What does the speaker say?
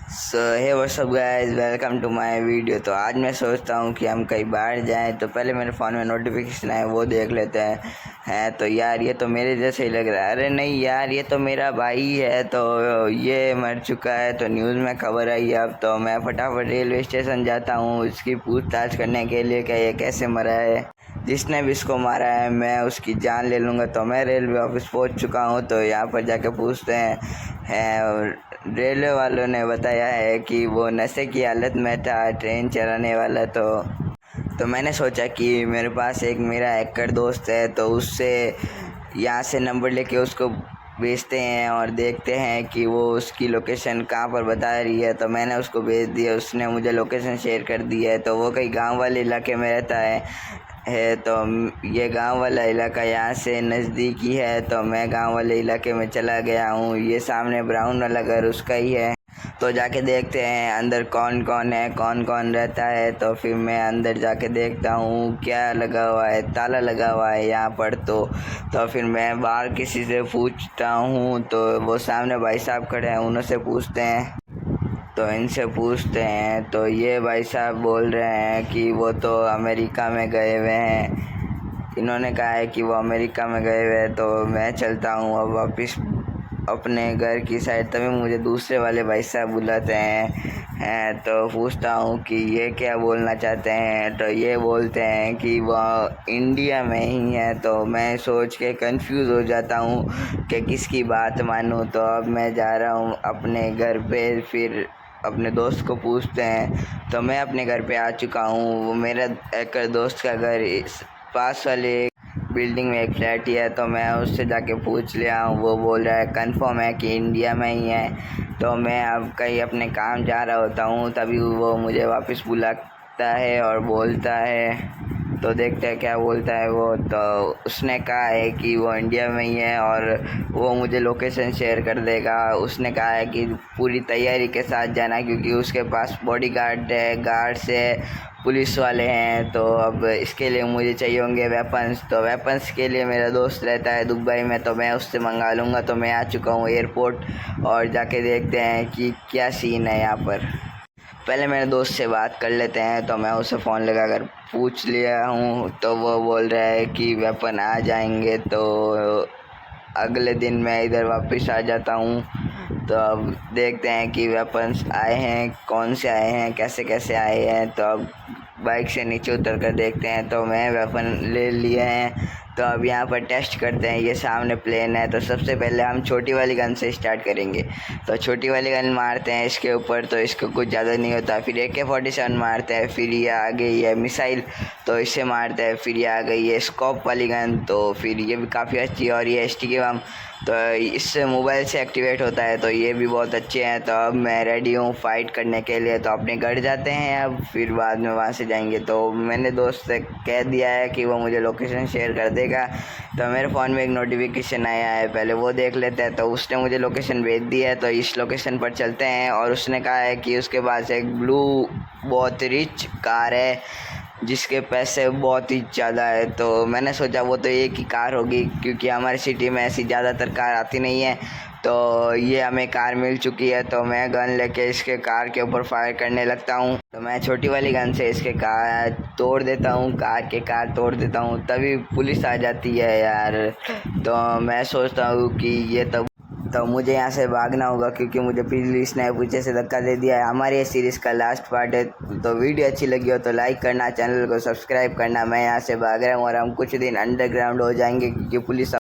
So hey what's up guys, welcome to my video. तो आज मैं सोचता हूँ कि हम कहीं बाहर जाएं, तो पहले मेरे फ़ोन में नोटिफिकेशन आए वो देख लेते हैं। तो यार ये तो मेरे जैसे ही लग रहा है। अरे नहीं यार, ये तो मेरा भाई है, तो ये मर चुका है। तो न्यूज़ में खबर आई अब। तो मैं फटाफट रेलवे स्टेशन जाता हूँ उसकी पूछताछ करने के लिए कि ये कैसे मरा है। जिसने भी इसको मारा है मैं उसकी जान ले लूँगा। तो मैं रेलवे ऑफिस पहुँच चुका हूँ। तो यहाँ पर जाके पूछते हैं और रेलवे वालों ने बताया है कि वो नशे की हालत में था, ट्रेन चलाने वाला। तो मैंने सोचा कि मेरे पास मेरा हैकर दोस्त है, तो उससे यहाँ से नंबर लेके उसको भेजते हैं और देखते हैं कि वो उसकी लोकेशन कहाँ पर बता रही है। तो मैंने उसको भेज दिया, उसने मुझे लोकेशन शेयर कर दी है। तो वो कहीं गांव वाले इलाके में रहता है। तो ये गांव वाला इलाका यहाँ से नज़दीकी है। तो मैं गांव वाले इलाके में चला गया हूँ। ये सामने ब्राउन वाला घर उसका ही है। तो जाके देखते हैं अंदर कौन कौन है, कौन कौन रहता है। तो फिर मैं अंदर जाके देखता हूँ क्या लगा हुआ है, ताला लगा हुआ है यहाँ पर। तो फिर मैं बाहर किसी से पूछता हूँ। तो वो सामने भाई साहब खड़े हैं, उनसे पूछते हैं। तो इनसे पूछते हैं तो ये भाई साहब बोल रहे हैं कि वो तो अमेरिका में गए हुए हैं। इन्होंने कहा है कि वो अमेरिका में गए हुए हैं। तो मैं चलता हूँ अब वापस अपने घर की साइड। तभी मुझे दूसरे वाले भाई साहब बुलाते हैं। तो पूछता हूँ कि ये क्या बोलना चाहते हैं। तो ये बोलते हैं कि वो इंडिया में ही है। तो मैं सोच के कंफ्यूज हो जाता हूँ कि किसकी बात मानूँ। तो अब मैं जा रहा हूँ अपने घर पे। फिर अपने दोस्त को पूछते हैं। तो मैं अपने घर पे आ चुका हूँ। वो मेरा एक दोस्त का घर इस पास वाले बिल्डिंग में एक फ्लैट ही है। तो मैं उससे जाके पूछ लिया हूँ। वो बोल रहा है कंफर्म है कि इंडिया में ही है। तो मैं अब कहीं अपने काम जा रहा होता हूँ, तभी वो मुझे वापस बुलाता है और बोलता है। तो देखते हैं क्या बोलता है वो। तो उसने कहा है कि वो इंडिया में ही है और वो मुझे लोकेशन शेयर कर देगा। उसने कहा है कि पूरी तैयारी के साथ जाना, क्योंकि उसके पास बॉडीगार्ड है, गार्ड्स है, पुलिस वाले हैं। तो अब इसके लिए मुझे चाहिए होंगे वेपन्स। तो वेपन्स के लिए मेरा दोस्त रहता है दुबई में, तो मैं उससे मंगा लूँगा। तो मैं आ चुका हूँ एयरपोर्ट और जाके देखते हैं कि क्या सीन है यहाँ पर। पहले मेरे दोस्त से बात कर लेते हैं। तो मैं उसे फ़ोन लगाकर पूछ लिया हूँ। तो वो बोल रहा है कि वेपन आ जाएंगे। तो अगले दिन मैं इधर वापस आ जाता हूँ। तो अब देखते हैं कि वेपन्स आए हैं, कौन से आए हैं, कैसे कैसे आए हैं। तो अब बाइक से नीचे उतर कर देखते हैं। तो मैं वेपन ले लिए हैं। तो अब यहाँ पर टेस्ट करते हैं। ये सामने प्लेन है। तो सबसे पहले हम छोटी वाली गन से स्टार्ट करेंगे। तो छोटी वाली गन मारते हैं इसके ऊपर, तो इसको कुछ ज़्यादा नहीं होता। फिर AK-47 मारते हैं। फिर ये आ गई है मिसाइल, तो इससे मारते हैं। फिर ये आ गई है स्कोप वाली गन, तो फिर ये भी काफ़ी अच्छी है। और ये STK बम, तो इससे मोबाइल से एक्टिवेट होता है। तो ये भी बहुत अच्छे हैं। तो अब मैं रेडी हूँ फाइट करने के लिए। तो अपने घर जाते हैं अब, फिर बाद में वहाँ से जाएंगे। तो मैंने दोस्त से कह दिया है कि वो मुझे लोकेशन शेयर कर देगा। तो मेरे फ़ोन में एक नोटिफिकेशन आया है, पहले वो देख लेते हैं। तो उसने मुझे लोकेशन भेज दी है। तो इस लोकेशन पर चलते हैं। और उसने कहा है कि उसके पास एक ब्लू बहुत रिच कार है जिसके पैसे बहुत ही ज़्यादा है। तो मैंने सोचा वो तो एक ही कार होगी, क्योंकि हमारी सिटी में ऐसी ज़्यादातर कार आती नहीं है। तो ये हमें कार मिल चुकी है। तो मैं गन लेके इसके कार के ऊपर फायर करने लगता हूँ। तो मैं छोटी वाली गन से इसके कार तोड़ देता हूँ, कार तोड़ देता हूँ। तभी पुलिस आ जाती है यार। तो मैं सोचता हूँ कि ये तो मुझे यहाँ से भागना होगा, क्योंकि मुझे पुलिस ने पीछे से धक्का दे दिया है। हमारे इस सीरीज़ का लास्ट पार्ट है। तो वीडियो अच्छी लगी हो तो लाइक करना, चैनल को सब्सक्राइब करना। मैं यहाँ से भाग रहा हूँ और हम कुछ दिन अंडरग्राउंड हो जाएंगे, क्योंकि पुलिस